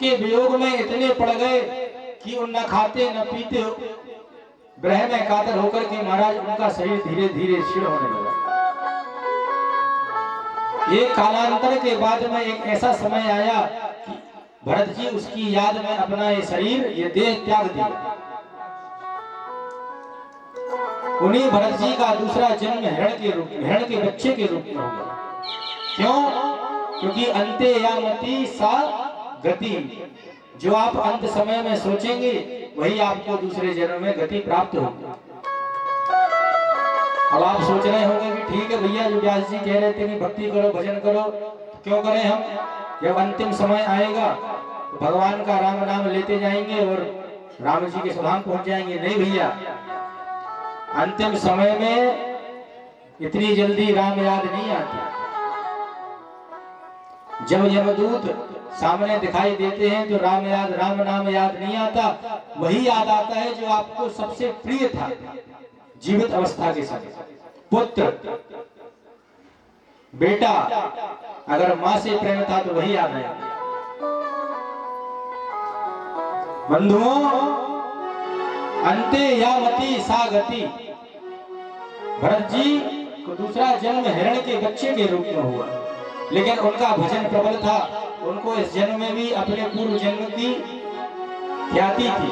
उसके वियोग में इतने पड़ गए कि उन न खाते न पीते ग्रह में कातर होकर के महाराज उनका शरीर धीरे धीरे क्षीण होने लगा। ये कालांतर के बाद में एक ऐसा समय आया कि भरत जी उसकी याद में अपना ये शरीर ये देह त्याग दिया। उन्हीं भरत जी का दूसरा जन्म हिरण के बच्चे के रूप में हुआ। क्यों? क्योंकि अंते यामति सा गति, जो आप अंत समय में सोचेंगे वही आपको दूसरे जन्म में गति प्राप्त होगी। अब आप सोच रहे होंगे कि ठीक है भैया, जो व्यास जी कह रहे थे कि भक्ति करो भजन करो, क्यों करें हम? जब अंतिम समय आएगा तो भगवान का राम नाम लेते जाएंगे और राम जी के सुधाम पहुंच जाएंगे। नहीं भैया, अंतिम समय में इतनी जल्दी राम याद नहीं आती। जब यमदूत सामने दिखाई देते हैं तो राम नाम याद नहीं आता। वही याद आता है जो आपको सबसे प्रिय था जीवित अवस्था के समय। पुत्र, बेटा, अगर मां से प्रेम था तो वही याद आया। बंधुओं, अंते यामति सा गति। भरत जी को दूसरा जन्म हिरण के बच्चे के रूप में हुआ, लेकिन उनका भजन प्रबल था। उनको इस जन्म में भी अपने पूर्व जन्म की ख्याति थी।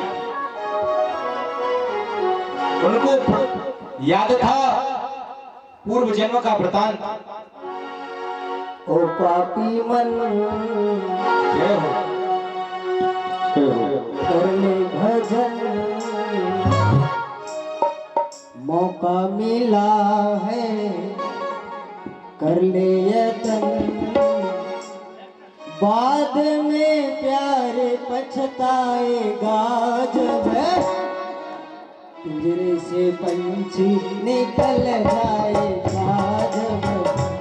उनको याद था पूर्व जन्म का वृतांत। ओ पापी मन कर ले भजन, मौका मिला है कर ले यतन, बाद में प्यार पछताएगा जब पिंजरे से पंछी निकल जाएगा, जब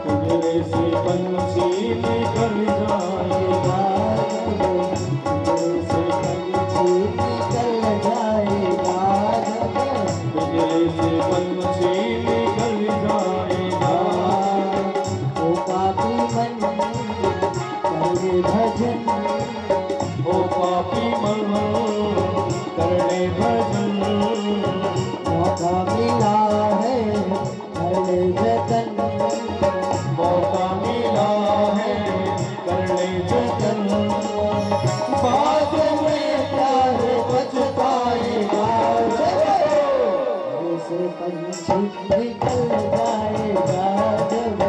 पिंजरे से पंछी निकल जाएगा, पिंजरे से पंछी निकल जाएगा, जब पिंजरे से पंछी निकल जाएगा। ओ पापी मन करे भजन, ओ पापी मन करने भजन, मौका मिला है करे जतन, मौका मिला है करने जतन, बाद में प्यार पछताएगा, जैसे पंछी निकल जाएगा, जब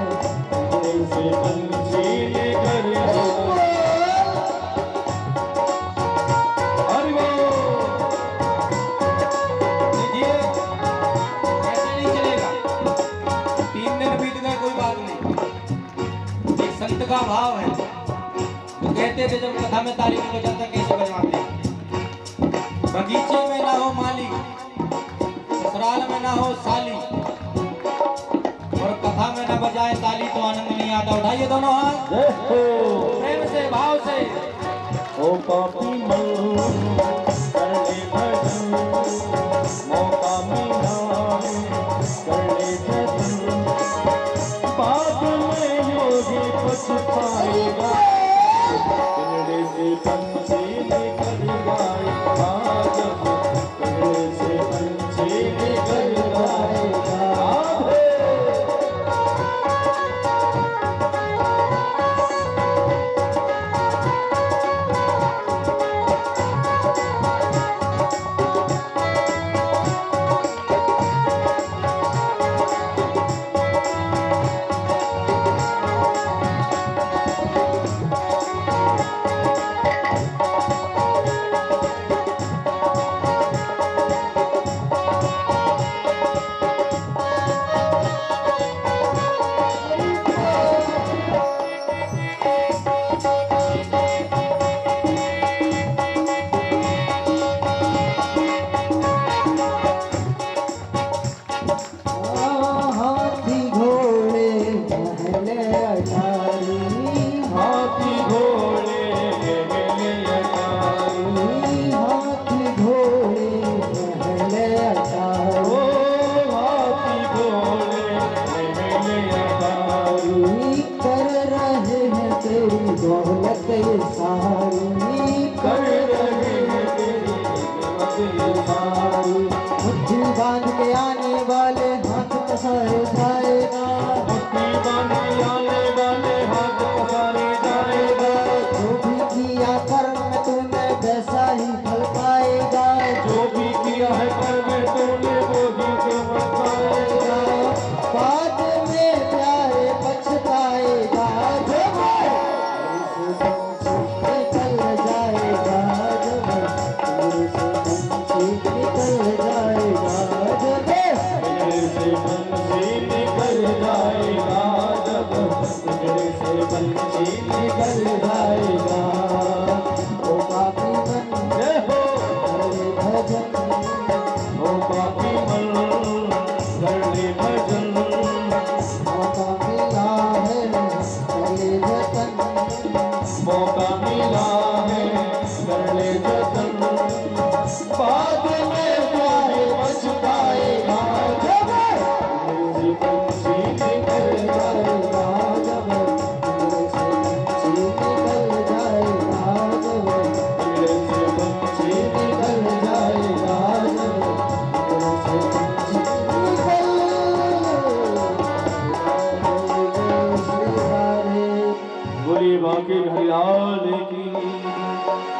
जैसे पंछी निकल जाएगा। हरि बोल। देखिए, ऐसे नहीं चलेगा। 3 दिन बीत गए कोई बात नहीं। एक संत का भाव है, वो कहते थे जब कथा में ताली नहीं बजाता कैसे बजवाते? बगीचे में ना हो माली, ससुराल में ना हो साली, और कथा में ना बजाए ताली तो आनंद नहीं आता। उठाइए दोनों हाथ जय हो। प्रेम से भाव से। ओ पापी मन करने भजन, मौका मिला करने जतन, बाद में योगी पछताएगा, पिंजरे से पंछी निकल जाएगा, जब पिंजरे से पंछी निकल जाएगा।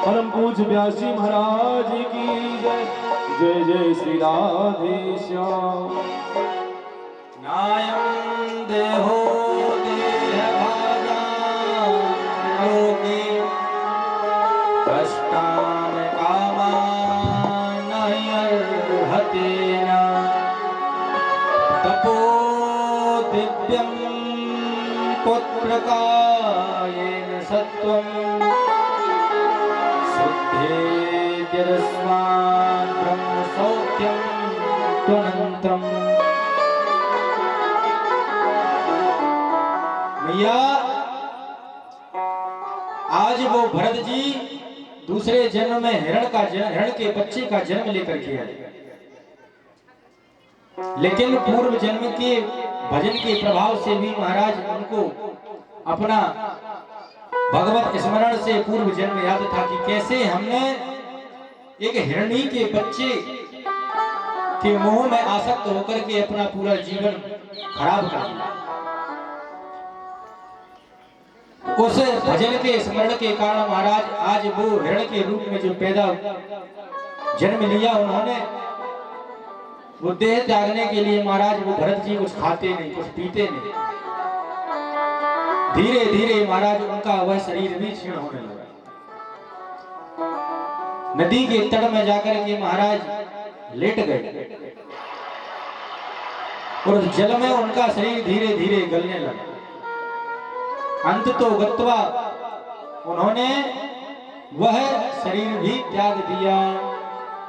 परम पूज्य व्यासी महाराज की जय। जय जय श्री राधे श्याम। नायं देहो देहभाजा लोके कष्टान कामान अर्हते न तपो दिव्यं पुत्रकायेन सत्वं शुद्धेतिरस्मान् ब्रह्म सौख्यं त्वनन्तम्। भैया आज वो भरत जी दूसरे जन्म में हिरण के बच्चे का जन्म लेकर के आए, लेकिन पूर्व जन्म के भजन के प्रभाव से भी महाराज उनको अपना भगवत स्मरण से पूर्व जन्म याद था कि कैसे हमने एक हिरणी के बच्चे के मोह में आसक्त होकर के अपना पूरा जीवन खराब कर दिया। उस भजन के स्मरण के कारण महाराज आज वो हिरण के रूप में जो पैदा जन्म लिया, उन्होंने वो देह त्यागने के लिए महाराज वो भरत जी कुछ खाते नहीं, कुछ पीते नहीं। धीरे धीरे महाराज उनका वह शरीर भी क्षीण होने लगा। नदी के तट में जाकर के महाराज लेट गए और जल में उनका शरीर धीरे धीरे गलने लगा। अंत तो गत्वा उन्होंने वह शरीर भी त्याग दिया।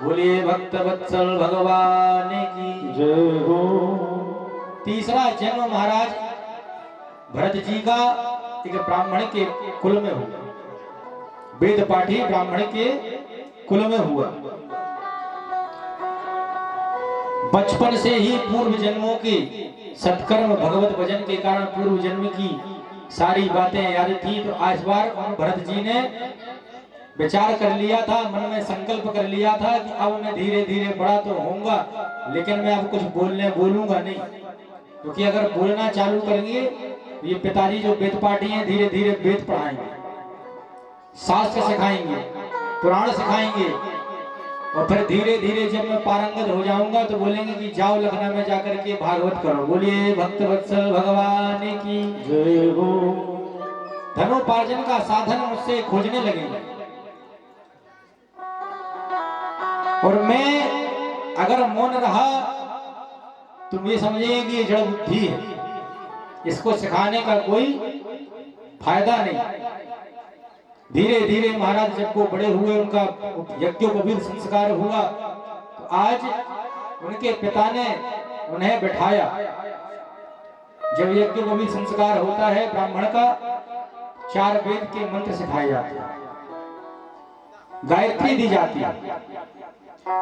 बोलिए भक्त वत्सल भगवान की जय हो। तीसरा जन्म महाराज भरत जी का एक ब्राह्मण के कुल में हुआ, वेद पाठी ब्राह्मण के कुल में हुआ। बचपन से ही पूर्व जन्मों के सत्कर्म भगवत भजन के कारण पूर्व जन्म की सारी बातें याद थी। तो आज बार भरत जी ने विचार कर लिया था, मन में संकल्प कर लिया था कि अब मैं धीरे धीरे बड़ा तो होऊंगा, लेकिन मैं अब कुछ बोलूंगा नहीं, क्योंकि अगर बोलना चालू करेंगे ये पिताजी जो वेद पाठी हैं धीरे धीरे वेद पढ़ाएंगे, शास्त्र सिखाएंगे, पुराण सिखाएंगे, और फिर धीरे धीरे जब मैं पारंगत हो जाऊंगा तो बोलेंगे कि जाओ लखनऊ में जाकर के भागवत करो। बोलिए भक्त वत्सल भगवान की जय हो। धनोपार्जन का साधन मुझसे खोजने लगेंगे, और मैं अगर मौन रहा तुम ये समझेंगे कि ये जड़ बुद्धि है, इसको सिखाने का कोई फायदा नहीं। धीरे धीरे महाराज जब वो बड़े हुए, उनका यज्ञोपवीत संस्कार हुआ, तो आज उनके पिता ने उन्हें बैठाया। जब यज्ञोपवीत संस्कार होता है ब्राह्मण का, 4 वेद के मंत्र सिखाए जाते हैं, गायत्री दी जाती है।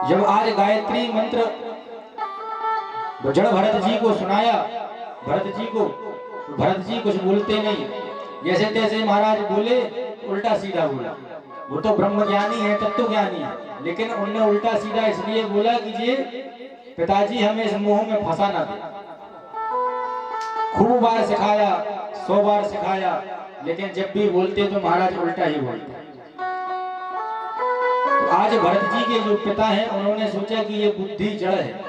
जब आज गायत्री मंत्र जड़ भरत जी को सुनाया, भरत जी कुछ बोलते नहीं, जैसे तैसे महाराज बोले, उल्टा सीधा बोला। वो तो ब्रह्म ज्ञानी है, तत्व ज्ञानी है, लेकिन उनने उल्टा सीधा इसलिए बोला कि ये पिताजी हमें इस मोह में फंसा ना दे। खूब बार सिखाया, 100 बार सिखाया, लेकिन जब भी बोलते तो महाराज उल्टा ही बोलते। तो आज भरत जी के जो पिता हैं, उन्होंने सोचा कि ये बुद्धि जड़ है,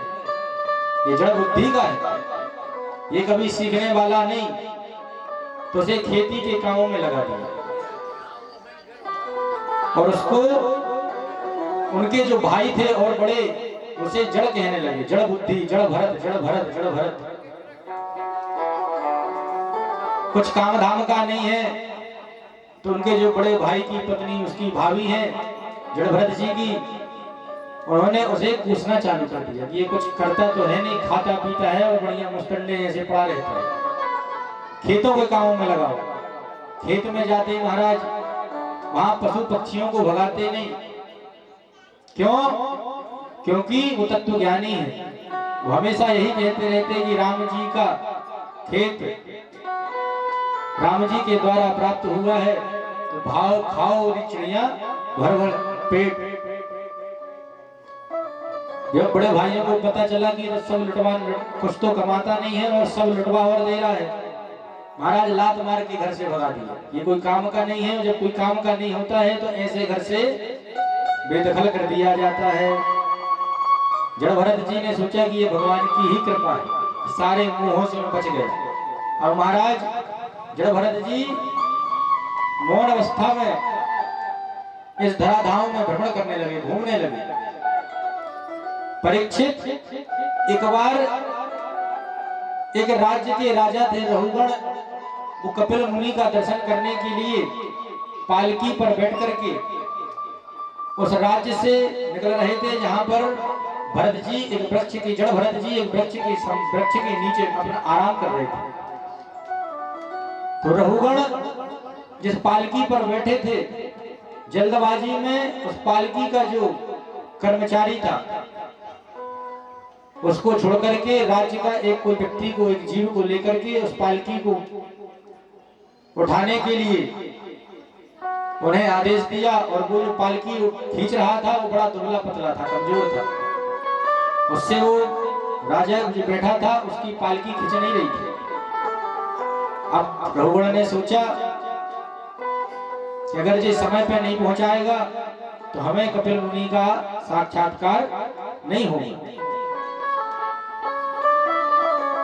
ये जड़ बुद्धि का है, ये कभी सीखने वाला नहीं, तो उसे खेती के कामों में लगा दिया। और उसको उनके जो भाई थे और बड़े, उसे जड़ कहने लगे, जड़ बुद्धि, जड़ भरत, जड़ भरत, जड़ भरत। कुछ काम धाम का नहीं है। तो उनके जो बड़े भाई की पत्नी, उसकी भाभी है जड़ भरत जी की, उन्होंने उसे पूछना चालू कर दिया कि ये कुछ करता तो है नहीं, खाता पीता है और बढ़िया मुस्टंडे जैसे पड़ा रहता है, खेतों के कामों में लगाओ। खेत में जाते ही महाराज वहां पशु पक्षियों को भगाते नहीं। क्यों? क्योंकि वो तत्व ज्ञानी है। वो हमेशा यही कहते रहते कि राम जी का खेत राम जी के द्वारा प्राप्त हुआ है, तो भाव खाओ और चिड़िया भर भर पेट। जब बड़े भाइयों को पता चला कि सब लुटवान कुछ तो कमाता नहीं है और सब लुटवावर दे रहा है, महाराज लात मार के घर से भगा दिया। ये कोई काम का नहीं है, जब कोई काम का नहीं होता है तो ऐसे घर से बेदखल कर दिया जाता है। जड़ भरत जी ने सोचा कि ये भगवान की ही कृपा है, सारे मोहों से बच गए। और महाराज जड़ भरत जी मौन अवस्था में इस धराधाम में भ्रमण करने लगे, घूमने लगे। परीक्षित एक बार एक राज्य के राजा थे रहुगण, वो कपिल मुनि का दर्शन करने के लिए पालकी पर बैठ करके उस राज्य से निकल रहे थे जहां पर भरत जी एक वृक्ष की जड़ भरत जी एक वृक्ष के नीचे अपना आराम कर रहे थे। तो रहुगण जिस पालकी पर बैठे थे, जल्दबाजी में उस पालकी का जो कर्मचारी था उसको छोड़ करके राज्य का एक कोई व्यक्ति को, एक जीव को लेकर के उस पालकी को उठाने के लिए उन्हें आदेश दिया। और वो जो पालकी खींच रहा था वो बड़ा दुबला पतला था, कमजोर था। उससे वो राजा जो बैठा था उसकी पालकी खींच नहीं रही थी। अब रहुगण ने सोचा कि अगर ये समय पे नहीं पहुंचाएगा तो हमें कपिल मुनि का साक्षात्कार नहीं होगा।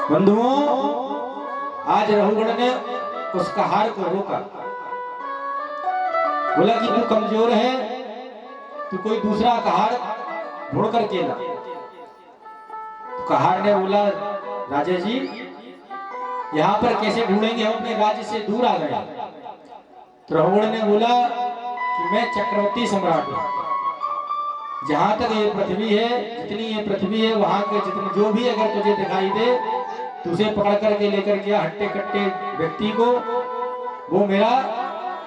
बंधुओं, आज रहुगण ने उस कहार को रोका, बोला कि तू कमजोर है, तू कोई दूसरा कहार ढूंढ करके ला। तो कहार ने बोला, राजा जी यहाँ पर कैसे ढूंढेंगे, हम अपने राज्य से दूर आ गए। तो रहुगण ने बोला कि मैं चक्रवर्ती सम्राट हूं, जहां तक ये पृथ्वी है, जितनी ये पृथ्वी है वहां के जितने जो भी अगर तुझे दिखाई दे तो उसे पकड़ करके लेकर गया हट्टे कट्टे व्यक्ति को, वो मेरा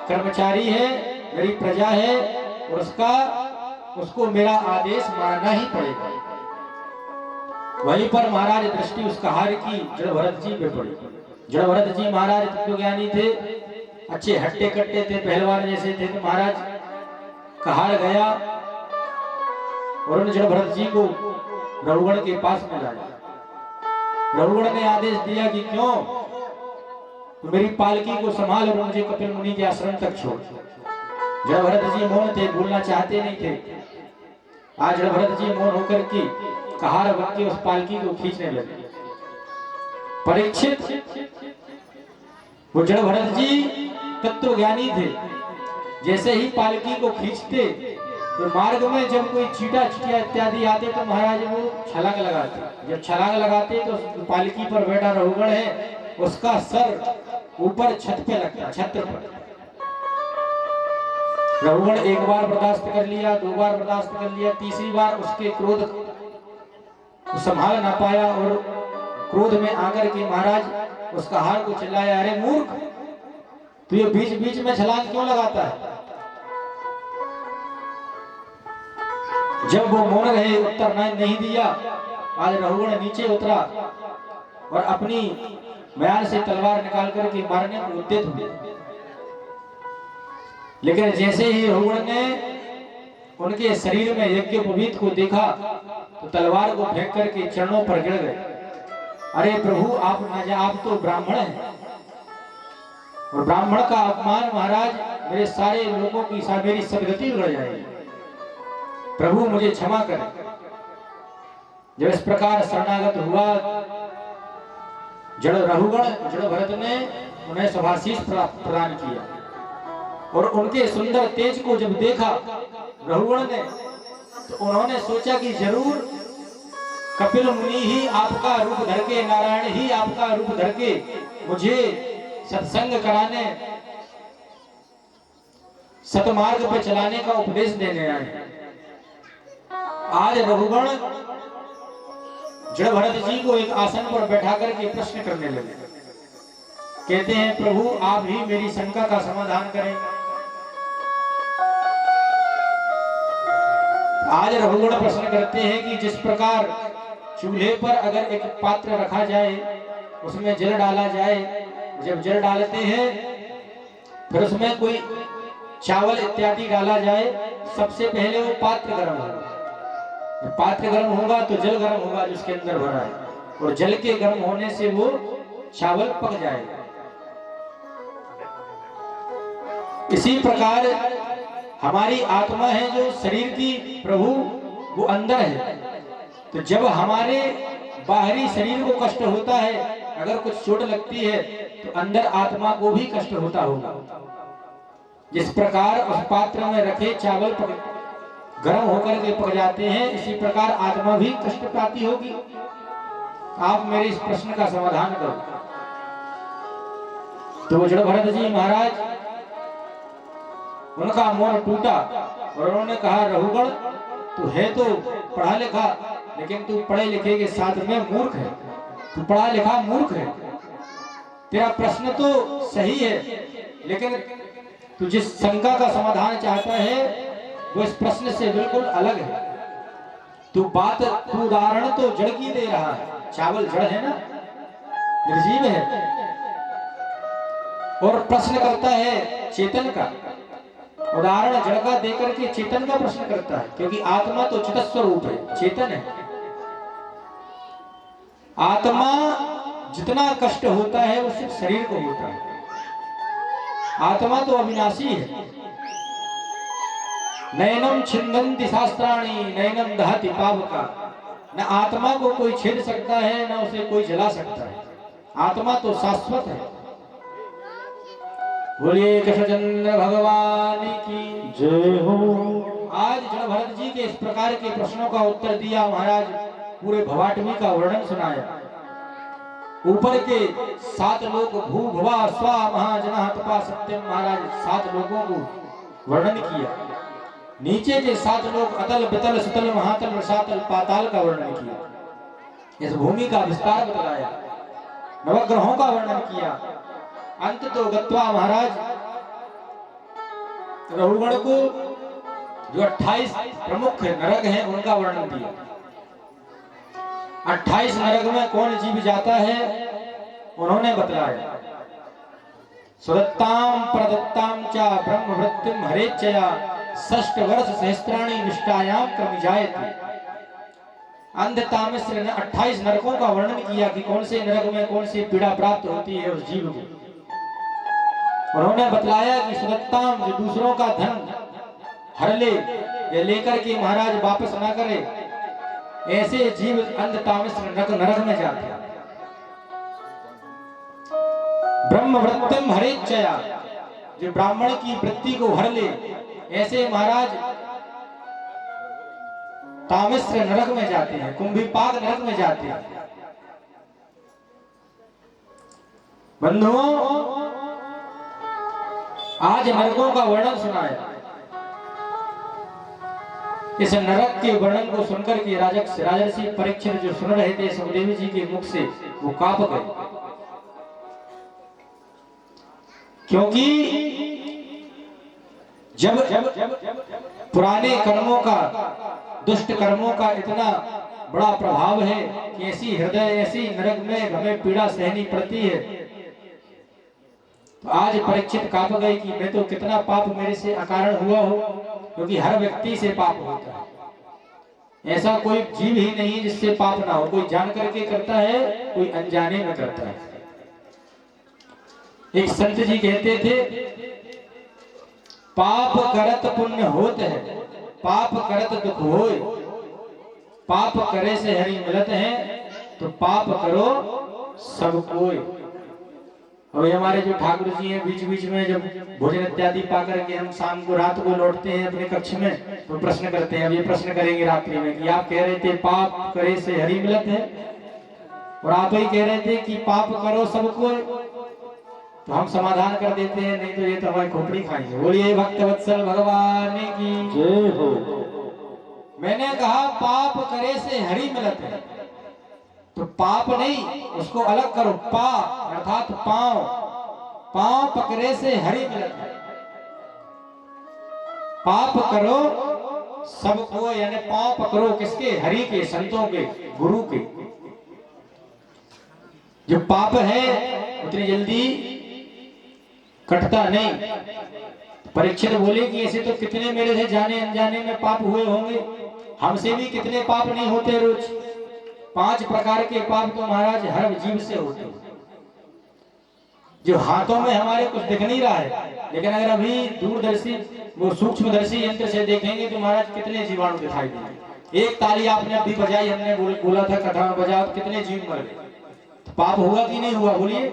कर्मचारी है, मेरी प्रजा है और उसको मेरा आदेश मानना ही पड़ेगा। वहीं पर महाराज दृष्टि उस कहार की जड़ भरत जी पे पड़ी। जड़ भरत जी महाराज तत्वज्ञानी थे, अच्छे हट्टे कट्टे थे, पहलवान जैसे थे। तो महाराज कहार गया और उन जड़ भरत जी को रहुगण के पास में लाया। रहुगण ने आदेश दिया कि क्यों, तो मेरी पालकी को संभाल और मुझे कपिल मुनि के आश्रम तक छोड़। जड़ भरत जी मौन थे, बोलना चाहते नहीं थे। आज जड़ भरत जी मौन होकर के कहार बन के उस पालकी को खींचने लगे। परीक्षित वो जड़ भरत जी तत्वज्ञानी थे, जैसे ही पालकी को खींचते तो मार्ग में जब कोई चीटा चिटिया इत्यादि आते तो महाराज वो छलांग लगाते। जब छलांग लगाते तो पालकी पर बैठा रहुगण है, उसका सर ऊपर छत पे लगता, छत्र पर। रहुगण एक बार बर्दाश्त कर लिया, दो बार बर्दाश्त कर लिया, तीसरी बार उसके क्रोध संभाल ना पाया और क्रोध में आकर के महाराज उस कहार को चिल्लाया, अरे मूर्ख, तू ये बीच बीच में छलांग क्यों लगाता है। जब वो मौन रहे, उत्तर नहीं दिया, आज रहुगण नीचे उतरा और अपनी म्यान से तलवार निकाल करके मारने को उद्यत हुए। लेकिन जैसे ही रहुगण ने उनके शरीर में यज्ञोपवीत को देखा तो तलवार को फेंक करके चरणों पर गिर गए। अरे प्रभु, आप तो ब्राह्मण हैं और ब्राह्मण का अपमान महाराज मेरे सारे लोगों की मेरी सदगति बिगड़ जाएगी, प्रभु मुझे क्षमा करें। जब इस प्रकार शरणागत हुआ, जड़ भरत ने उन्हें शुभाशीष प्रदान किया और उनके सुंदर तेज को जब देखा रहुगण ने तो उन्होंने सोचा कि जरूर कपिल मुनि ही आपका रूप धर के, नारायण ही आपका रूप धर के मुझे सत्संग कराने, सतमार्ग पे चलाने का उपदेश देने आए। आज रहुगण जड़ भरत जी को एक आसन पर बैठा करके प्रश्न करने लगे। कहते हैं, प्रभु आप ही मेरी शंका का समाधान करें। आज रहुगण प्रश्न करते हैं कि जिस प्रकार चूल्हे पर अगर एक पात्र रखा जाए, उसमें जल डाला जाए, जब जल डालते हैं फिर उसमें कोई चावल इत्यादि डाला जाए, सबसे पहले वो पात्र गर्म होगा। पात्र गर्म होगा तो जल गर्म होगा जिसके अंदर भरा है, और जल के गर्म होने से वो चावल पक जाएगा। इसी प्रकार हमारी आत्मा है जो शरीर की प्रभु, वो अंदर है। तो जब हमारे बाहरी शरीर को कष्ट होता है, अगर कुछ चोट लगती है तो अंदर आत्मा को भी कष्ट होता होगा। जिस प्रकार उस पात्र में रखे चावल गर्म होकर के पक जाते हैं, इसी प्रकार आत्मा भी कष्ट पाती होगी। आप मेरे इस प्रश्न का समाधान करो। तो जड़ भरत जी महाराज, उनका मन टूटा और उन्होंने कहा, रघुगण तू है तो पढ़ा लिखा, लेकिन तू पढ़े लिखे के साथ में मूर्ख है। तू पढ़ा लिखा मूर्ख है। तेरा प्रश्न तो सही है, लेकिन तू जिस शंका का समाधान चाहता है वो इस प्रश्न से बिल्कुल अलग है। तू उदाहरण तो जड़ की दे रहा है। चावल जड़ है ना, निर्जीव है, और प्रश्न करता है चेतन का। उदाहरण जड़ का देकर के चेतन का प्रश्न करता है, क्योंकि आत्मा तो चित स्वरूप है, चेतन है। आत्मा जितना कष्ट होता है वो सिर्फ शरीर को होता है। आत्मा तो अविनाशी है। नयनम छिन्दन्ति शास्त्राणि नयनम दहति पावका। न आत्मा को कोई छेद सकता है, न उसे कोई जला सकता है। आत्मा तो शाश्वत है। बोलिए कृष्णचंद्र भगवान की जय हो। आज जड़ भरत जी के इस प्रकार के प्रश्नों का उत्तर दिया महाराज, पूरे भवाटवी का वर्णन सुनाया। ऊपर के 7 लोग भू भवा स्वा महाजना तपा सत्यम, महाराज 7 लोगों को वर्णन किया। नीचे के 7 लोग अतल वितल सुतल महातल रसातल पाताल का वर्णन किया। इस भूमि का विस्तार बतलाया, नवग्रहों का वर्णन किया। अंत तो गत्वा महाराज रघुगण को जो 28 प्रमुख नरक हैं उनका वर्णन दिया। 28 नरक में कौन जीव जाता है उन्होंने बतलाया। सुदत्ताम प्रदत्ताम च ब्रह्मवृत्तिम हरेच्छया षष्ठ वर्ष सहस्त्राणि निष्ठायाम क्रम जायते। अंधतामिश्र ने 28 नरकों का वर्णन किया कि कौन से नरक में कौन सी पीड़ा प्राप्त होती है उस जीव को। उन्होंने बतलाया कि सुदत्ताम जो दूसरों का धन हर ले या लेकर के महाराज वापस ना करे, ऐसे जीव अंधतामिश्र नरक में जाते हैं। ब्रह्मवृत्तिम हरेच्छया, जो ब्राह्मण की वृत्ति को हर ले, ऐसे महाराज तामिश्र नरक में जाते हैं, कुंभीपाक नरक में जाते हैं। बंधुओं, आज नरकों का वर्णन सुनाया। इस नरक के वर्णन को सुनकर के राजर्षि परीक्षित जो सुन रहे थे सुखदेव जी के मुख से, वो कांप गए। क्योंकि जब पुराने कर्मों का, दुष्ट कर्मों का इतना बड़ा प्रभाव है कि ऐसी हृदय, ऐसी नरक में हमें पीड़ा सहनी पड़ती है, तो आज परीक्षित कांप गए कि मैं तो कितना पाप मेरे से अकारण हुआ हो, क्योंकि हर व्यक्ति से पाप होता है। ऐसा कोई जीव ही नहीं जिससे पाप ना हो। कोई जान करके करता है, कोई अनजाने में करता है। एक संत जी कहते थे, पाप करत पुण्य होत है, पाप करत दुख होय। पाप करे से हरि मिलत है, तो पाप करो सब कोई। और हमारे जो ठाकुर जी हैं, बीच बीच में जब भोजन इत्यादि पा करके हम शाम को रात को लौटते हैं अपने कक्ष में, तो प्रश्न करते हैं। अब ये प्रश्न करेंगे रात्रि में कि आप कह रहे थे पाप करे से हरि मिलत है, और आप ही कह रहे थे कि पाप करो सबको, तो हम समाधान कर देते हैं, नहीं तो ये तो हमारी खोपड़ी खाएंगे। बोलिए भक्त वत्सल भगवान की जय हो। मैंने कहा पाप करे से हरि मिलत है, तो पाप नहीं, उसको अलग करो। पा अर्थात पांव, पांव पकड़े से हरि मिलत है। पाप करो सबको, यानी पांव पकड़ो किसके? हरि के, संतों के, गुरु के। जो पाप है उतनी जल्दी कटता नहीं। परीक्षित बोले कि ऐसे तो कितने मेरे से जाने अनजाने में पाप हुए होंगे, हमसे भी कितने पाप नहीं होते रोज। 5 प्रकार के पाप तो महाराज हर जीव से होते हैं। जो हाथों में हमारे कुछ दिख नहीं रहा है, लेकिन अगर अभी दूरदर्शी वो सूक्ष्मदर्शी यंत्र से देखेंगे तो महाराज कितने जीवाणु दिखाई देंगे। एक ताली आपने अभी बजाई, हमने बोला था कथा में बजाओ, कितने जीव मर गए। पाप हुआ कि नहीं हुआ बोलिए?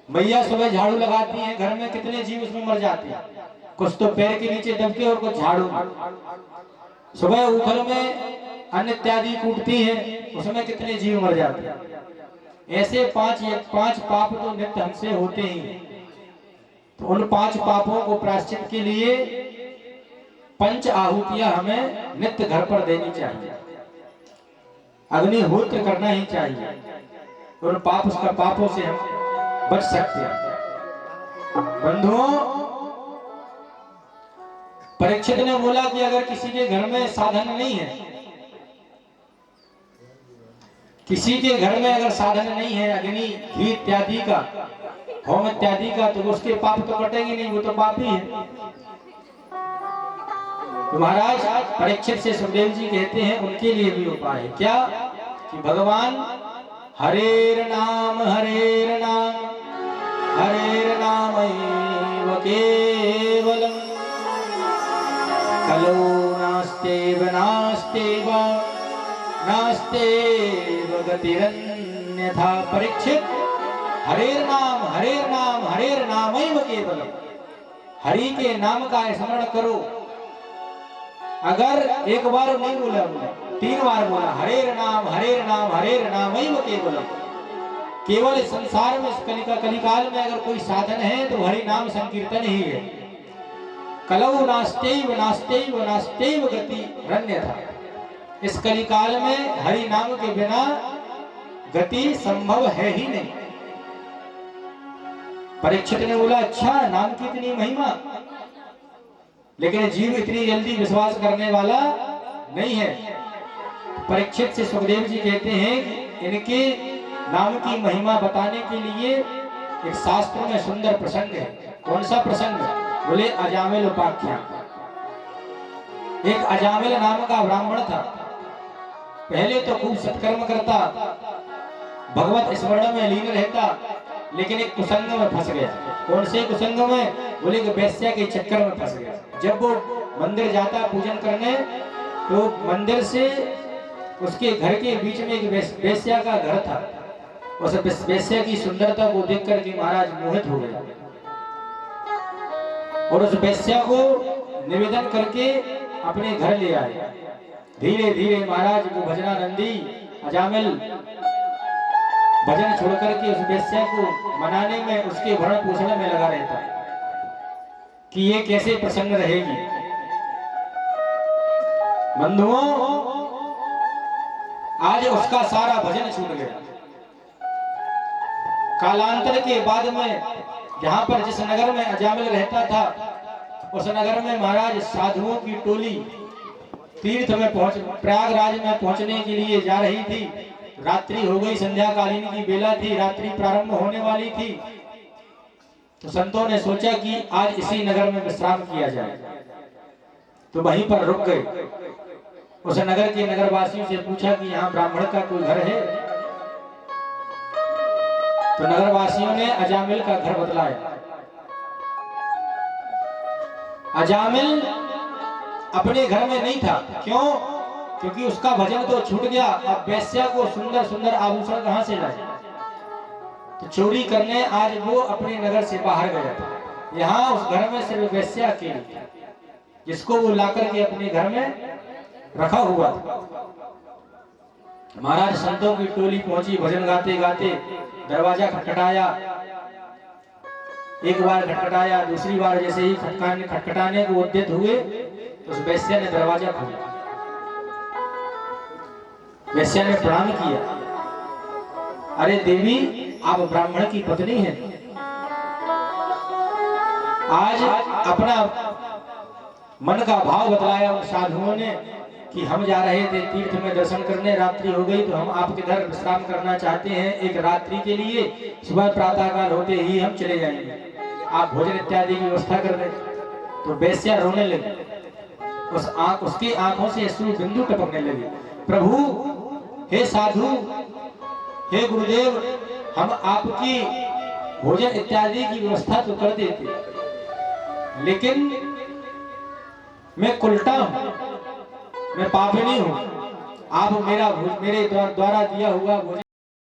मैया सुबह झाड़ू लगाती हैं घर में, कितने जीव उसमें मर जाते हैं, कुछ तो पैर के नीचे दबके और कुछ झाड़ू में। सुबह उखल में अन्न इत्यादि कूटती हैं, उसमें कितने जीव मर जाते हैं। ऐसे पांच पाप तो नित्य हमसे होते ही, तो उन 5 पापों को प्रायश्चित के लिए 5 आहुतियां हमें नित्य घर पर देनी चाहिए, अग्निहोत्र करना ही चाहिए। उन पापों से हम बच सकते हैं। बंधुओं, परीक्षित ने बोला कि अगर किसी के घर में साधन नहीं है, किसी के घर में अगर साधन नहीं है अग्नि घी इत्यादि का, होम इत्यादि का, तो उसके पाप तो कटेंगे नहीं, वो तो पापी है। तो महाराज परीक्षित से सुखदेव जी कहते हैं उनके लिए भी उपाय है। क्या? कि भगवान हरेर नाम एव केवलम कलो नास्तेव गतिरन्यथा। परीक्षित, हरेर नाम एव केवलम, हरि के नाम का स्मरण करो। अगर एक बार नहीं बोला, 3 बार बोला, हरेर नाम एव केवलम। केवल इस संसार में कलिकाल में अगर कोई साधन है तो हरि नाम संकीर्तन ही है। कलौ नास्तेव गति रन्यथा। इस कलिकाल में हरि नाम के बिना गति संभव है ही नहीं। परीक्षित ने बोला अच्छा, नाम की इतनी महिमा, लेकिन जीव इतनी जल्दी विश्वास करने वाला नहीं है। परीक्षित से सुखदेव जी कहते हैं इनके नाम की महिमा बताने के लिए एक शास्त्र में सुंदर प्रसंग है। कौन सा प्रसंग? बोले अजामिल उपाख्यान। एक अजामिल नाम का ब्राह्मण था। पहले तो खूब सत्कर्म करता, भगवत स्मरण में लीन रहता, लेकिन एक कुसंग में फंस गया। कौन से कुसंग में? बोले कि वेश्या के चक्कर में फंस गया। जब वो मंदिर जाता पूजन करने, तो मंदिर से उसके घर के बीच में एक वेश्या का घर था। उस वेश्या की सुंदरता को देख करके महाराज मोहित हो गए और उस वेश्या को निवेदन करके अपने घर ले आए। धीरे धीरे महाराज को भजनानंदी अजामिल भजन छोड़ करके उस वेश्या को मनाने में, उसके भरण पोषण में लगा रहता कि ये कैसे प्रसन्न रहेगी। बंधुओं, आज उसका सारा भजन छूट गया। कालांतर के बाद में जहां पर जिस नगर में अजामिल रहता था, उस नगर में महाराज साधुओं की टोली तीर्थ में प्रयागराज में पहुंचने के लिए जा रही थी। रात्रि हो गई, संध्या कालीन की बेला थी, रात्रि प्रारंभ होने वाली थी। तो संतों ने सोचा कि आज इसी नगर में विश्राम किया जाए, तो वहीं पर रुक गए। उस नगर के नगरवासियों से पूछा कि यहाँ ब्राह्मण का कोई घर है? तो नगरवासियों ने अजामिल का घर बतलाया। अजामिल अपने घर में नहीं था। क्यों? क्योंकि उसका भजन तो छूट गया। अब वेश्या को सुंदर सुंदर आभूषण कहां से लाए? तो चोरी करने आज वो अपने नगर से बाहर गया था। यहाँ उस घर में सिर्फ वेश्या अकेली थी, जिसको वो लाकर के अपने घर में रखा हुआ था। महाराज संतों की टोली पहुंची, भजन गाते गाते दरवाजा खटखटाया। एक बार खटखटाया, दूसरी बार जैसे ही खटखटाने को उद्यत हुए तो उस वेश्या ने दरवाजा खोला। वेश्या ने प्रणाम किया। अरे देवी, आप ब्राह्मण की पत्नी हैं। आज अपना मन का भाव बतलाया उन साधुओं ने कि हम जा रहे थे तीर्थ में दर्शन करने, रात्रि हो गई तो हम आपके घर विश्राम करना चाहते हैं एक रात्रि के लिए। सुबह प्रातः काल होते ही हम चले जाएंगे, आप भोजन इत्यादि की व्यवस्था कर रहे। तो वेश्या रोने लगी, उसकी आंखों से अश्रु बिंदु टपकने लगे। प्रभु, हे साधु, हे गुरुदेव, हम आपकी भोजन इत्यादि की व्यवस्था तो कर देते, लेकिन मैं कुलटा हूं, मैं पापिनी हूं। आप मेरे द्वारा दिया हुआ भोजन